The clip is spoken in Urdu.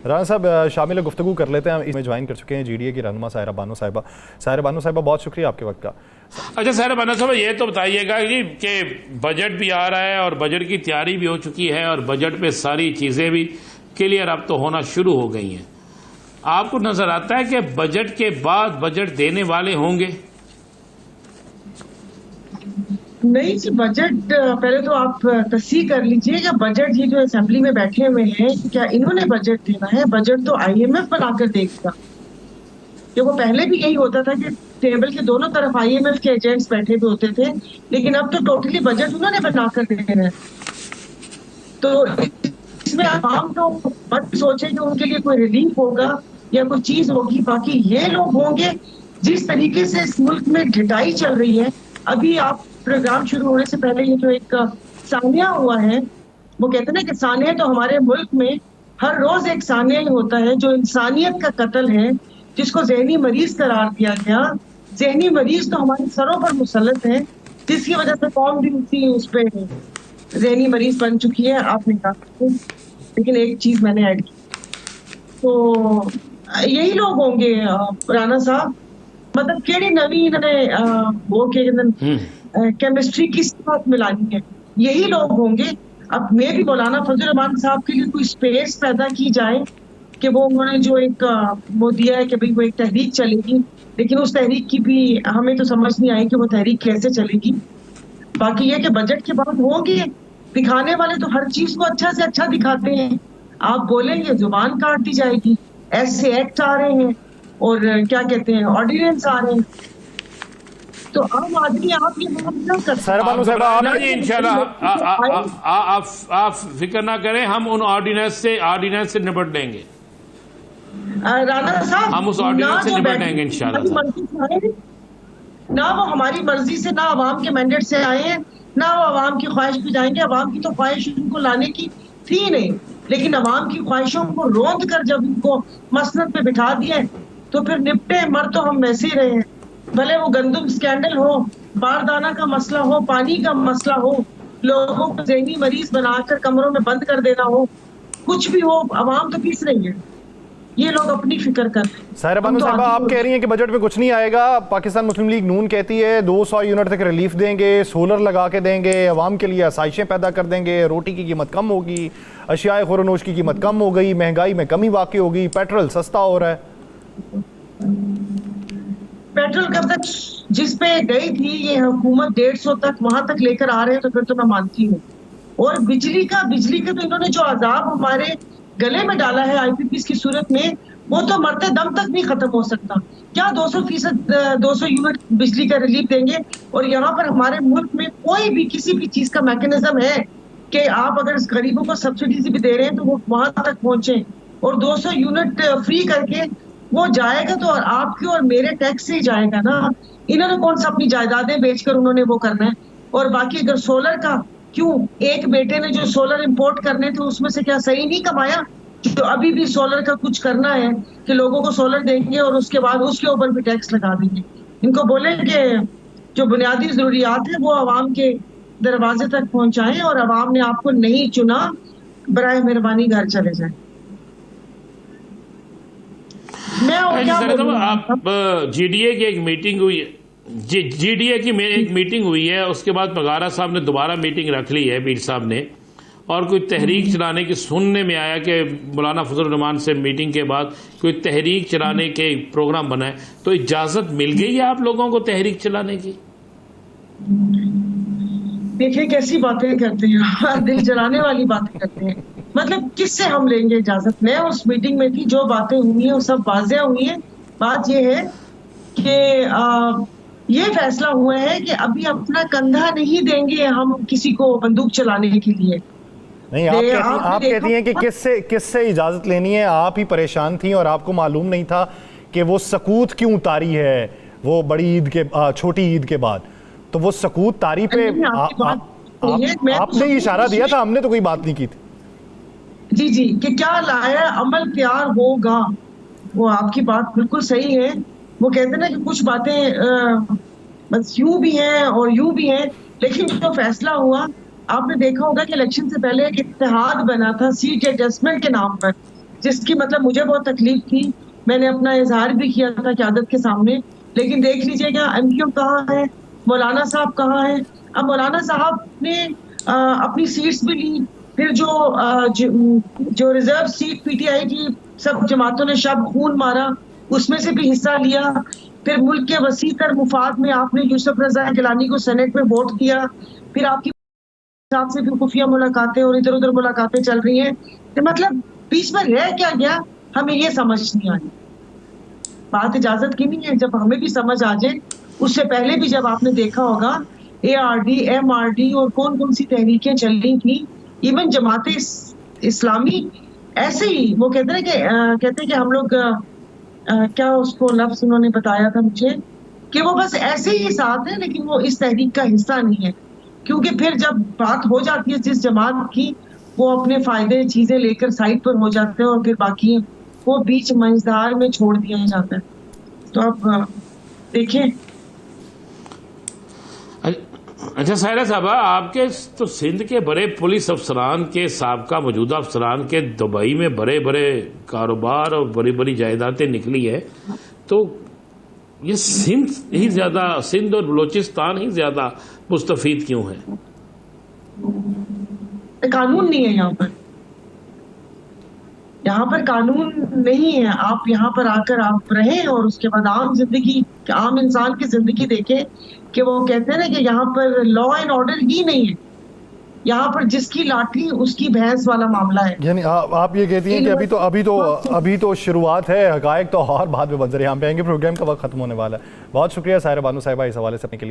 رانا صاحب شامل گفتگو کر لیتے ہیں. ہم اس میں جوائن کر چکے ہیں جی ڈی اے کی رہنما ساحرہ بانو صاحبہ. ساحرہ بانو صاحبہ بہت شکریہ آپ کے وقت کا. اچھا ساحرہ بانو صاحبہ یہ تو بتائیے گا کہ بجٹ بھی آ رہا ہے اور بجٹ کی تیاری بھی ہو چکی ہے اور بجٹ پہ ساری چیزیں بھی کلیئر اب تو ہونا شروع ہو گئی ہیں. آپ کو نظر آتا ہے کہ بجٹ کے بعد بجٹ دینے والے ہوں گے؟ نہیں جی، بجٹ پہلے تو آپ تصحیح کر لیجئے کہ بجٹ یہ جو اسمبلی میں بیٹھے ہوئے ہیں کیا انہوں نے بجٹ دینا ہے؟ بجٹ تو آئی ایم ایف بنا کر دے گا. کہ وہ پہلے بھی یہی ہوتا تھا کہ ٹیبل کے دونوں طرف آئی ایم ایف کے ایجنٹس بیٹھے ہوئے ہوتے تھے، لیکن اب تو ٹوٹلی بجٹ انہوں نے بنا کر دینا ہے. تو اس میں عوام تو مت سوچیں کہ ان کے لیے کوئی ریلیف ہوگا یا کوئی چیز ہوگی. باقی یہ لوگ ہوں گے جس طریقے سے اس ملک میں ڈھٹائی چل رہی ہے. ابھی آپ پروگرام شروع ہونے سے پہلے یہ جو ایک سانحہ ہوا ہے، وہ کہتے ہیں کہ سانحہ تو ہمارے ملک میں ہر روز ایک سانحہ ہی ہوتا ہے جو انسانیت کا قتل ہے، جس کو ذہنی مریض قرار دیا گیا. ذہنی مریض تو ہمارے سروں پر مسلط ہے، جس کی وجہ سے قوم بھی اسی اس پہ ذہنی مریض بن چکی ہے. آپ نے کہا لیکن ایک چیز میں نے ایڈ کی، تو یہی لوگ ہوں گے رانا صاحب. مطلب کیڑی نوی انہوں نے وہ کیمسٹری کس ساتھ ملانی ہے، یہی لوگ ہوں گے. اب میں بھی مولانا فضل الرحمان صاحب کے لیے کوئی اسپیس پیدا کی جائے کہ وہ انہوں نے جو ایک وہ دیا ہے کہ بھئی وہ ایک تحریک چلے گی، لیکن اس تحریک کی بھی ہمیں تو سمجھ نہیں آئی کہ وہ تحریک کیسے چلے گی. باقی یہ کہ بجٹ کے بعد ہوگی، دکھانے والے تو ہر چیز کو اچھا سے اچھا دکھاتے ہیں. آپ بولیں گے زبان کاٹ دی جائے گی. ایسے ایکٹ آ رہے ہیں اور کیا کہتے ہیں آرڈیننس آ رہے ہیں، تو عام آدمی آپ یہ بات نہ کر سکتے. انشاءاللہ آپ فکر نہ کریں، ہم ان آرڈیننس سے نپٹ لیں گے. رانا صاحب ہم اس آرڈیننس سے نپٹ لیں گے انشاءاللہ. نہ وہ ہماری مرضی سے، نہ عوام کے مینڈیٹ سے آئے ہیں، نہ وہ عوام کی خواہش پہ جائیں گے. عوام کی تو خواہش ان کو لانے کی تھی نہیں، لیکن عوام کی خواہشوں کو روند کر جب ان کو مسند پہ بٹھا دیا تو پھر نپٹے. مر تو ہم ویسے ہی رہے ہیں، بھلے وہ گندم سکینڈل ہو، باردانہ کا مسئلہ ہو، پانی کا مسئلہ ہو، لوگوں کو ذہنی مریض بنا کر کمروں میں بند کر دینا ہو، کچھ بھی ہو، عوام تو پیس رہی ہے. یہ لوگ اپنی فکر کر رہے ہیں. ساحرہ بانو صاحبہ آپ کہہ رہی ہیں کہ بجٹ میں کچھ نہیں آئے گا. پاکستان مسلم لیگ نون کہتی ہے 200 یونٹ تک ریلیف دیں گے، سولر لگا کے دیں گے، عوام کے لیے آسائشیں پیدا کر دیں گے، روٹی کی قیمت کم ہوگی، اشیاء خور و نوش کی قیمت کم ہو گئی، مہنگائی میں کمی واقع ہوگی، پیٹرول سستا ہو رہا ہے. پیٹرول کب تک جس پہ گئی تھی یہ حکومت 150 تک وہاں تک لے کر آ رہے ہیں تو پھر تو میں مانتی ہوں. اور بجلی کا تو انہوں نے جو عذاب ہمارے گلے میں ڈالا ہے آئی پی پیز کی صورت میں، وہ تو مرتے دم تک نہیں ختم ہو سکتا. کیا 200 یونٹ بجلی کا ریلیف دیں گے؟ اور یہاں پر ہمارے ملک میں کوئی بھی کسی بھی چیز کا میکینزم ہے کہ آپ اگر اس غریبوں کو سبسڈی بھی دے رہے ہیں تو وہ وہاں تک پہنچے؟ اور 200 یونٹ فری کر کے وہ جائے گا تو آپ کے اور میرے ٹیکس سے ہی جائے گا نا. انہوں نے کون سا اپنی جائیدادیں بیچ کر انہوں نے وہ کرنا ہے؟ اور باقی اگر سولر کا، کیوں ایک بیٹے نے جو سولر امپورٹ کرنے تھے اس میں سے کیا صحیح نہیں کمایا؟ جو ابھی بھی سولر کا کچھ کرنا ہے کہ لوگوں کو سولر دیں گے اور اس کے بعد اس کے اوپر بھی ٹیکس لگا دیں گے. ان کو بولیں کہ جو بنیادی ضروریات ہیں وہ عوام کے دروازے تک پہنچائیں، اور عوام نے آپ کو نہیں چنا، برائے مہربانی گھر چلے جائیں. آپ جی ڈی اے کی ایک میٹنگ ہوئی ہے، جی ڈی اے کی ایک میٹنگ ہوئی ہے، اس کے بعد مغارہ صاحب نے دوبارہ میٹنگ رکھ لی ہے پیر صاحب نے، اور کوئی تحریک چلانے کی سننے میں آیا کہ مولانا فضل الرحمان سے میٹنگ کے بعد کوئی تحریک چلانے کے پروگرام بنا ہے. تو اجازت مل گئی ہے آپ لوگوں کو تحریک چلانے کی؟ دیکھیں کیسی باتیں کرتے ہیں، دل جلانے والی باتیں کرتے ہیں. مطلب کس سے ہم لیں گے اجازت؟ میں اس میٹنگ میں تھی، جو باتیں ہوئی ہیں وہ سب واضح ہوئی ہیں. بات یہ ہے کہ یہ فیصلہ ہوا ہے کہ ابھی اپنا کندھا نہیں دیں گے ہم کسی کو بندوق چلانے کے لیے. نہیں، آپ کہتی ہیں کہ کس سے اجازت لینی ہے؟ آپ ہی پریشان تھیں اور آپ کو معلوم نہیں تھا کہ وہ سکوت کیوں طاری ہے وہ بڑی عید کے چھوٹی عید کے بعد. تو وہ سکوت طاری پہ آپ نے اشارہ دیا تھا، ہم نے تو کوئی بات نہیں کی تھی. جی کہ کیا لایا عمل تیار ہوگا، وہ آپ کی بات بالکل صحیح ہے. وہ کہتے ہیں نا کہ کچھ باتیں بس یوں بھی ہیں اور یوں بھی ہیں، لیکن جو فیصلہ ہوا، آپ نے دیکھا ہوگا کہ الیکشن سے پہلے ایک اتحاد بنا تھا سیٹ ایڈجسٹمنٹ کے نام پر، جس کی مطلب مجھے بہت تکلیف تھی. میں نے اپنا اظہار بھی کیا تھا قیادت کے سامنے. لیکن دیکھ لیجئے گا ایم کیو کہاں ہے, مولانا صاحب کہاں ہیں. اب مولانا صاحب نے اپنی سیٹس بھی لی, پھر جو reserve seat P T I کی سب جماعتوں نے شب خون مارا, اس میں سے بھی حصہ لیا. پھر ملک کے وسیع تر مفاد میں آپ نے یوسف رضا گیلانی کو سینٹ میں ووٹ کیا. پھر آپ کی ساتھ سے پھر خفیہ ملاقاتیں اور ادھر ادھر ملاقاتیں چل رہی ہیں. تو مطلب بیچ میں رہ کیا گیا ہمیں یہ سمجھ نہیں آئی. بات اجازت کی نہیں ہے, جب ہمیں بھی سمجھ آ جائے. اس سے پہلے بھی جب آپ نے دیکھا ہوگا A R D, M R D اور کون کون سی تحریکیں چل رہی تھیں, ایون جماعت اسلامی ایسے ہی وہ کہتے ہیں کہ ہم لوگ کیا اس کو لفظ انہوں نے بتایا تھا مجھے کہ وہ بس ایسے ہی ساتھ ہیں لیکن وہ اس تحریک کا حصہ نہیں ہے. کیونکہ پھر جب بات ہو جاتی ہے جس جماعت کی, وہ اپنے فائدے چیزیں لے کر سائڈ پر ہو جاتے ہیں اور پھر باقی وہ بیچ منظار میں چھوڑ دیا جاتا ہے. تو اب دیکھیں. اچھا سائرہ صاحبہ, آپ کے تو سندھ کے بڑے پولیس افسران کے سابقہ موجودہ افسران کے دبئی میں بڑے بڑے کاروبار اور بڑی بڑی جائیدادیں نکلی ہے, تو یہ سندھ اور بلوچستان ہی زیادہ مستفید کیوں ہے؟ قانون نہیں ہے یہاں پر قانون نہیں ہے. آپ یہاں پر آ کر آپ رہیں اور اس کے بعد عام انسان کی زندگی دیکھیں کہ وہ کہتے ہیں نا کہ یہاں پر لا اینڈ آرڈر ہی نہیں ہے. یہاں پر جس کی لاٹھی اس کی بھینس والا معاملہ ہے. یعنی آپ یہ کہتی ہیں کہ ابھی تو شروعات ہے, حقائق تو اور بعد میں منظر عام پہ آئیں گے. پروگرام کا وقت ختم ہونے والا ہے. بہت شکریہ سائرہ بانو صاحبہ اس حوالے سے اپنے کے لیے.